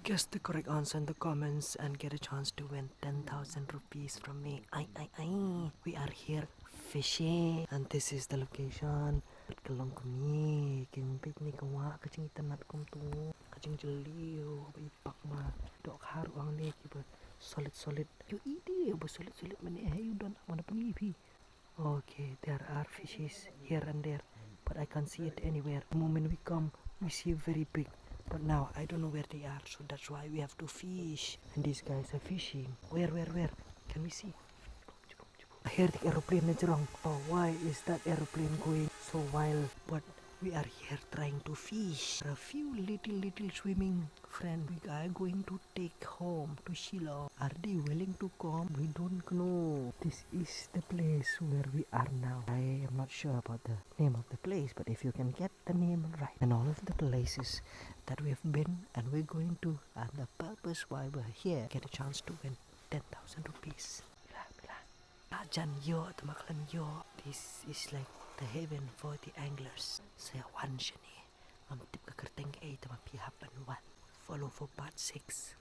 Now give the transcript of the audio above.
Guess the correct answer in the comments and get a chance to win 10,000 rupees from me. We are here fishing, and this is the location. Kalong kami, kimpit ni kawa, kacing itanat kum tu, kacing jeliu, ipak ma, dok haru ang ni kiba solid. You eat it, but solid mani hey you don't wanna pang. Okay, there are fishes here and there, but I can't see it anywhere. The moment we come, we see very big. But now I don't know where they are, so that's why we have to fish. And these guys are fishing. Where? Can we see? I hear the aeroplane is wrong. Oh, why is that aeroplane going so wild? But we are here trying to fish. A few little swimming friends we are going to take home to Shillong. Are they willing to come? We don't know. This is the place where we are now. I am not sure about the name of the place, but if you can get the name right and all of the places that we have been and we're going to and the purpose why we're here, get a chance to win 10,000 rupees. Jan yo temaklan yo. This is like the heaven for the anglers. Saya wan siya ni. Mamtip ka kerteng ay tamapihap anuan. Follow for part 6.